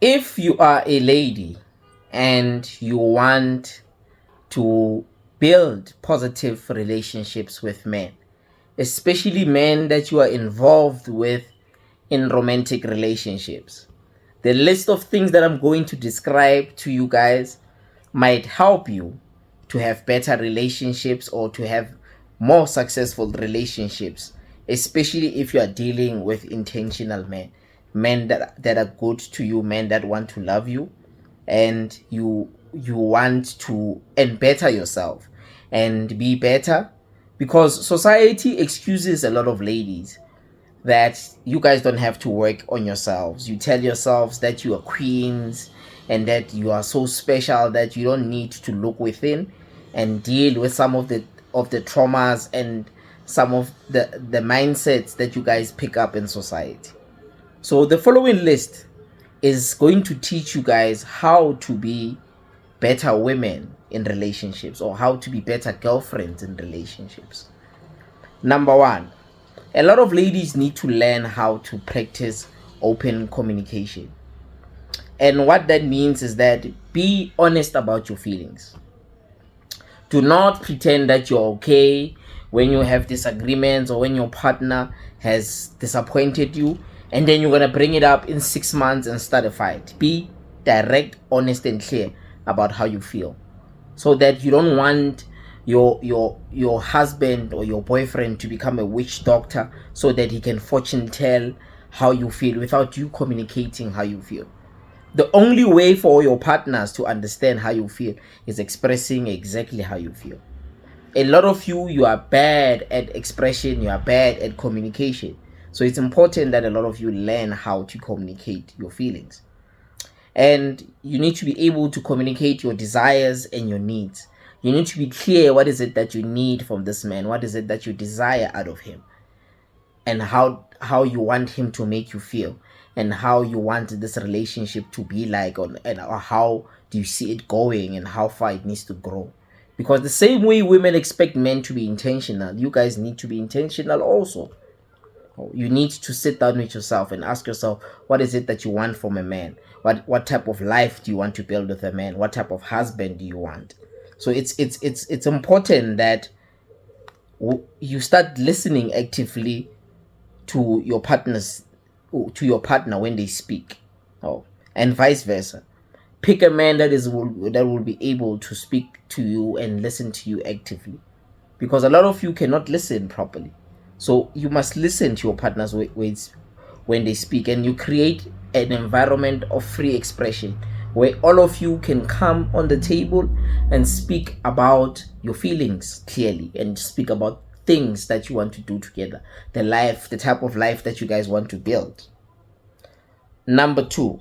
If you are a lady and you want to build positive relationships with men, especially men that you are involved with in romantic relationships, the list of things that I'm going to describe to you guys might help you to have better relationships or to have more successful relationships, especially if you are dealing with intentional men, men that are good to you, men that want to love you, and you want to and better yourself and be better, because society excuses a lot of ladies that you guys don't have to work on yourselves. You tell yourselves that you are queens and that you are so special that you don't need to look within and deal with some of the traumas and some of the mindsets that you guys pick up in society. So the following list is going to teach you guys how to be better women in relationships or how to be better girlfriends in relationships. Number one, a lot of ladies need to learn how to practice open communication. And what that means is that be honest about your feelings. Do not pretend that you're okay when you have disagreements or when your partner has disappointed you and then you're going to bring it up in 6 months and start a fight. Be direct, honest, and clear about how you feel, so that you don't want your husband or your boyfriend to become a witch doctor so that he can fortune tell how you feel without you communicating how you feel. The only way for your partners to understand how you feel is expressing exactly how you feel. A lot of you are bad at expression, you are bad at communication, so it's important that a lot of you learn how to communicate your feelings. And you need to be able to communicate your desires and your needs. You need to be clear, what is it that you need from this man, what is it that you desire out of him, and how you want him to make you feel, and how you want this relationship to be like, or how do you see it going and how far it needs to grow. Because the same way women expect men to be intentional, you guys need to be intentional also. You need to sit down with yourself and ask yourself, what is it that you want from a man? What type of life do you want to build with a man? What type of husband do you want? So it's important that you start listening actively to your partners, to your partner when they speak. Oh, and vice versa. Pick a man that will be able to speak to you and listen to you actively, because a lot of you cannot listen properly. So you must listen to your partner's words when they speak, and you create an environment of free expression where all of you can come on the table and speak about your feelings clearly and speak about things that you want to do together, the type of life that you guys want to build. Number two,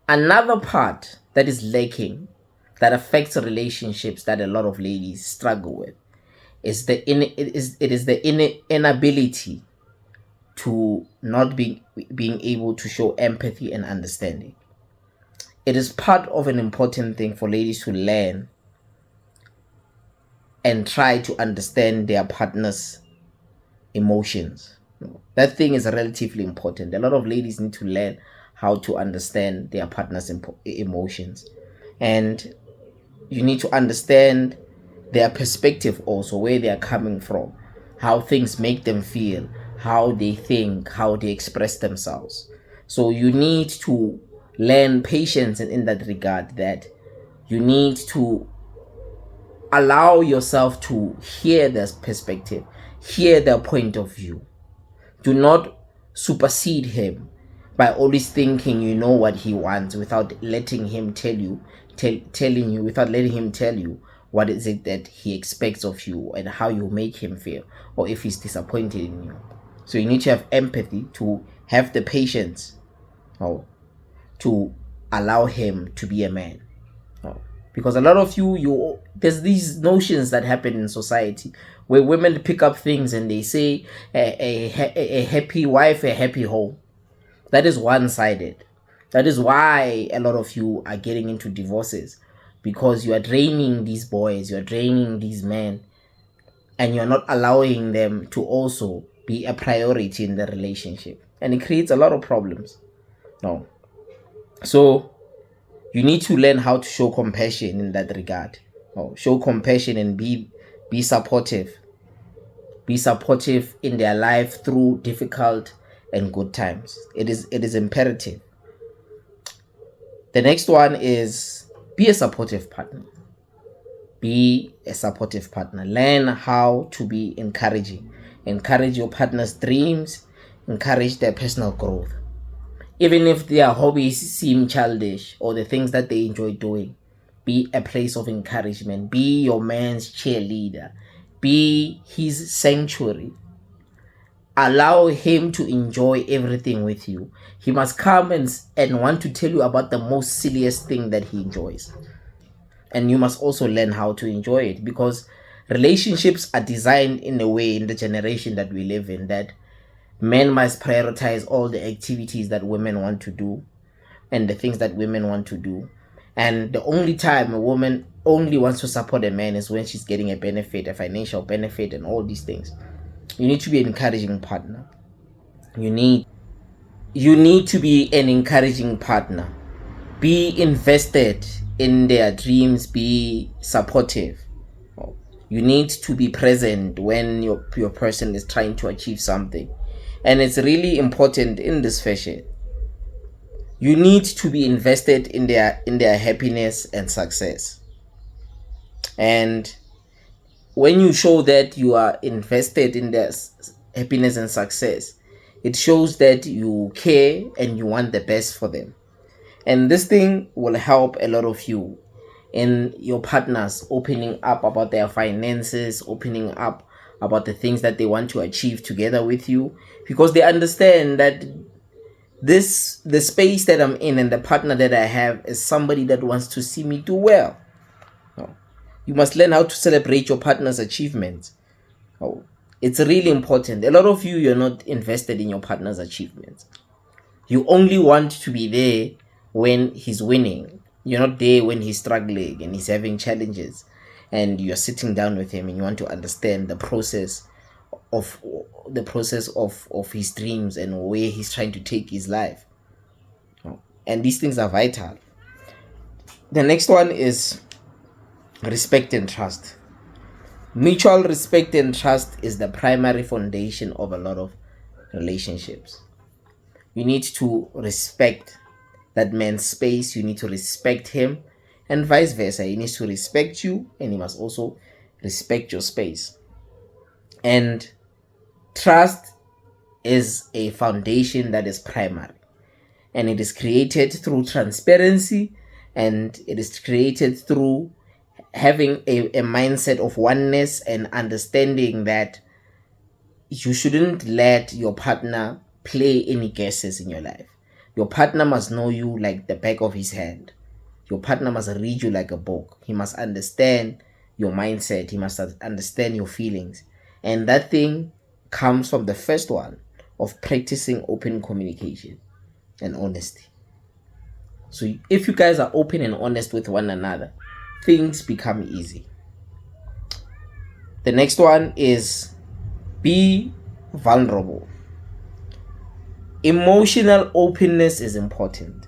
another part that is lacking, that affects relationships, that a lot of ladies struggle with, is the inability to not being able to show empathy and understanding. It is part of an important thing for ladies to learn and try to understand their partner's emotions. That thing is relatively important. A lot of ladies need to learn how to understand their partner's emotions, and you need to understand their perspective also, where they are coming from, how things make them feel, how they think, how they express themselves. So you need to learn patience in that regard, that you need to allow yourself to hear their perspective, hear their point of view. Do not supersede him by always thinking you know what he wants without letting him telling you, without letting him tell you what is it that he expects of you and how you make him feel, or if he's disappointed in you. So you need to have empathy, to have the patience, oh, to allow him to be a man. Oh, because a lot of you there's these notions that happen in society where women pick up things and they say a happy wife, a happy home. That is one-sided. That is why a lot of you are getting into divorces, because you are draining these boys, you are draining these men, and you're not allowing them to also be a priority in the relationship, and it creates a lot of problems. No. So you need to learn how to show compassion in that regard. Show compassion and be supportive. Be supportive in their life through difficult and good times. It is imperative. The next one is be a supportive partner. Be a supportive partner. Learn how to be encouraging. Encourage your partner's dreams. Encourage their personal growth. Even if their hobbies seem childish or the things that they enjoy doing, be a place of encouragement. Be your man's cheerleader. Be his sanctuary. Allow him to enjoy everything with you. He must come and want to tell you about the most silliest thing that he enjoys. And you must also learn how to enjoy it, because relationships are designed in a way, in the generation that we live in, that men must prioritize all the activities that women want to do and the things that women want to do. And the only time a woman only wants to support a man is when she's getting a benefit, a financial benefit, and all these things. You need to be an encouraging partner. You need to be an encouraging partner. Be invested in their dreams. Be supportive. You need to be present when your person is trying to achieve something. And it's really important in this fashion. You need to be invested in their happiness and success. And when you show that you are invested in their happiness and success, it shows that you care and you want the best for them. And this thing will help a lot of you in your partners opening up about their finances, opening up about the things that they want to achieve together with you, because they understand that the space that I'm in and the partner that I have is somebody that wants to see me do well. You must learn how to celebrate your partner's achievements. It's really important. A lot of you're not invested in your partner's achievements. You only want to be there when he's winning. You're not there when he's struggling and he's having challenges, and you're sitting down with him and you want to understand the process of his dreams and where he's trying to take his life. And these things are vital. The next one is respect and trust. Mutual respect and trust is the primary foundation of a lot of relationships. You need to respect that man's space. You need to respect him, and vice versa. He needs to respect you, and he must also respect your space. And trust is a foundation that is primary, and it is created through transparency, and it is created through having a mindset of oneness and understanding that you shouldn't let your partner play any guesses in your life. Your partner must know you like the back of his hand. Your partner must read you like a book. He must understand your mindset. He must understand your feelings. And that thing comes from the first one of practicing open communication and honesty. So if you guys are open and honest with one another, things become easy. The next one is be vulnerable. Emotional openness is important.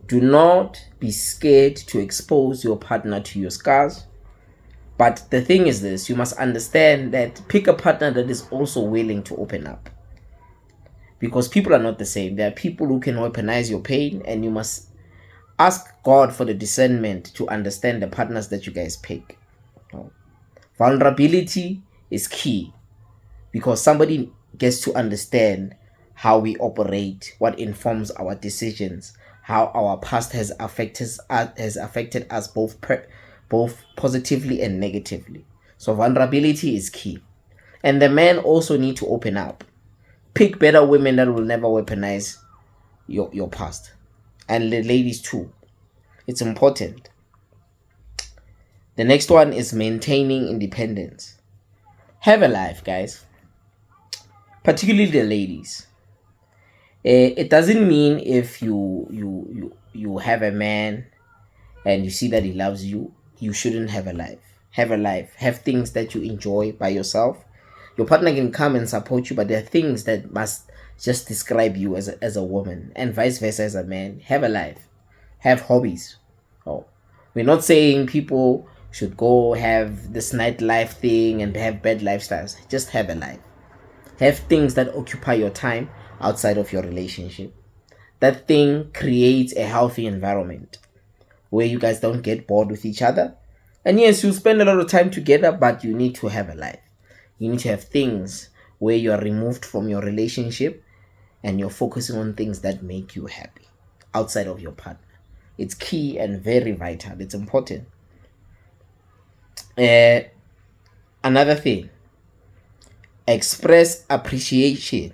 Do not be scared to expose your partner to your scars. But the thing is this, you must understand that pick a partner that is also willing to open up. Because people are not the same. There are people who can weaponize your pain, and you must ask God for the discernment to understand the partners that you guys pick. Vulnerability is key, because somebody gets to understand how we operate, what informs our decisions, how our past has affected us both positively and negatively. So vulnerability is key. And the men also need to open up. Pick better women that will never weaponize your past. And the ladies too. It's important. The next one is maintaining independence. Have a life, guys. Particularly the ladies. It doesn't mean if you have a man and you see that he loves you, you shouldn't have a life. Have a life. Have things that you enjoy by yourself. Your partner can come and support you, but there are things that must just describe you as a woman, and vice versa as a man. Have a life, have hobbies. Oh, we're not saying people should go have this nightlife thing and have bad lifestyles. Just have a life. Have things that occupy your time outside of your relationship. That thing creates a healthy environment where you guys don't get bored with each other. And yes, you spend a lot of time together, but you need to have a life. You need to have things where you are removed from your relationship and you're focusing on things that make you happy outside of your partner. It's key and very vital. It's important. Another thing, express appreciation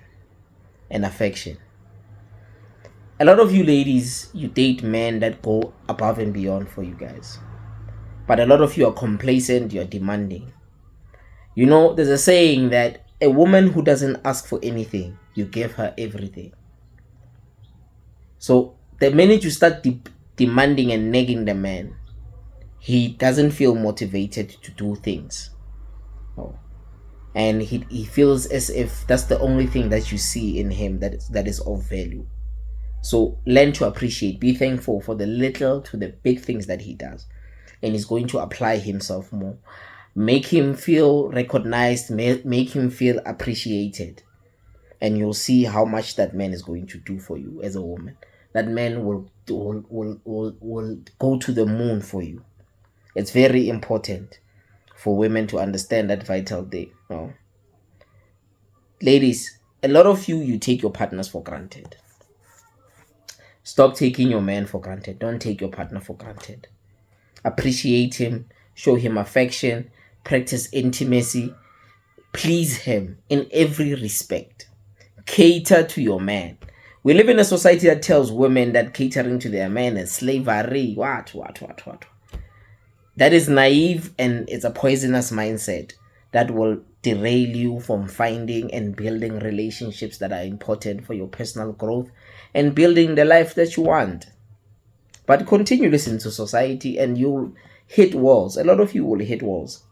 and affection. A lot of you ladies, you date men that go above and beyond for you guys. But a lot of you are complacent, you're demanding. You know, there's a saying that a woman who doesn't ask for anything, you give her everything. So the minute you start demanding and nagging the man, he doesn't feel motivated to do things. Oh. And he feels as if that's the only thing that you see in him that is of value. So learn to appreciate, be thankful for the little to the big things that he does. And he's going to apply himself more. Make him feel recognized, make him feel appreciated. And you'll see how much that man is going to do for you as a woman. That man will go to the moon for you. It's very important for women to understand that vital thing. Oh. Ladies, a lot of you take your partners for granted. Stop taking your man for granted. Don't take your partner for granted. Appreciate him, show him affection, practice intimacy, please him in every respect. Cater to your man. We live in a society that tells women that catering to their man is slavery. What? That is naive, and it's a poisonous mindset that will derail you from finding and building relationships that are important for your personal growth and building the life that you want. But continue listening to society and you'll hit walls. A lot of you will hit walls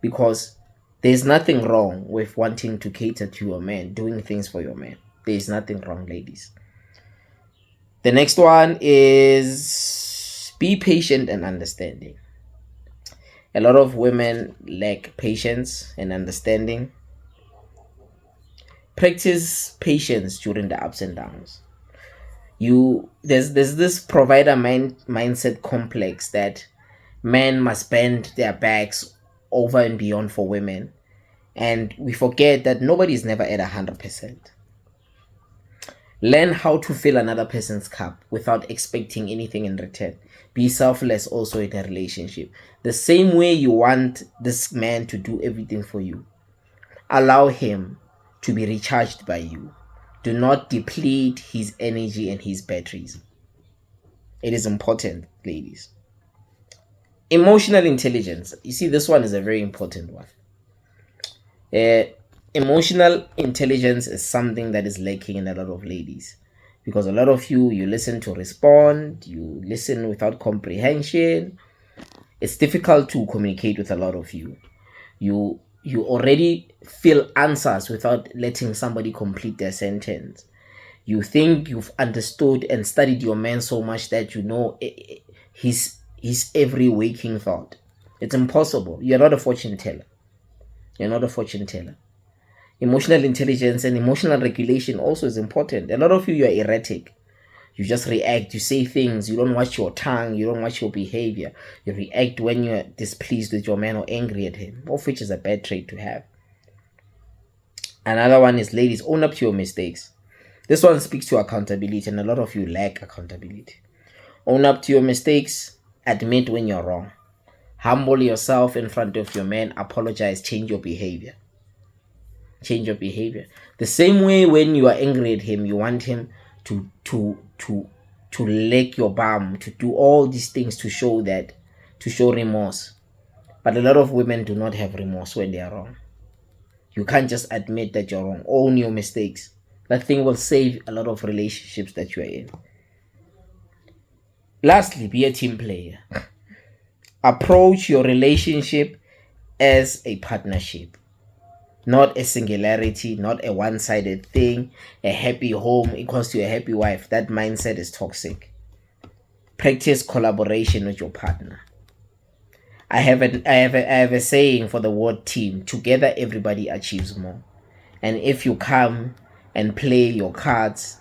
because there's nothing wrong with wanting to cater to your man, doing things for your man. There's nothing wrong, ladies. The next one is be patient and understanding. A lot of women lack patience and understanding. Practice patience during the ups and downs. There's this provider mindset complex that men must bend their backs over and beyond for women, and we forget that nobody is never at 100%. Learn how to fill another person's cup without expecting anything in return. Be selfless also in a relationship. The same way you want this man to do everything for you, allow him to be recharged by you. Do not deplete his energy and his batteries. It is important, ladies. Emotional intelligence. You see, this one is a very important one. Emotional intelligence is something that is lacking in a lot of ladies, because a lot of you listen to respond, you listen without comprehension. It's difficult to communicate with a lot of you. You already feel answers without letting somebody complete their sentence. You think you've understood and studied your man so much that you know his every waking thought. It's impossible. You're not a fortune teller. Emotional intelligence and emotional regulation also is important. A lot of you are erratic. You just react. You say things. You don't watch your tongue. You don't watch your behavior. You react when you're displeased with your man or angry at him, of which is a bad trait to have. Another one is, ladies, own up to your mistakes. This one speaks to accountability, and a lot of you lack accountability. Own up to your mistakes. Admit when you're wrong. Humble yourself in front of your man. Apologize. Change your behavior. The same way when you are angry at him, you want him to lick your bum, to do all these things to show remorse. But a lot of women do not have remorse when they are wrong. You can't just admit that you're wrong. Own your mistakes. That thing will save a lot of relationships that you are in. Lastly, be a team player. Approach your relationship as a partnership. not a singularity, not a one-sided thing. A happy home equals to a happy wife. That mindset is toxic. Practice collaboration with your partner. I have a saying for the word team. Together everybody achieves more. And if you come and play your cards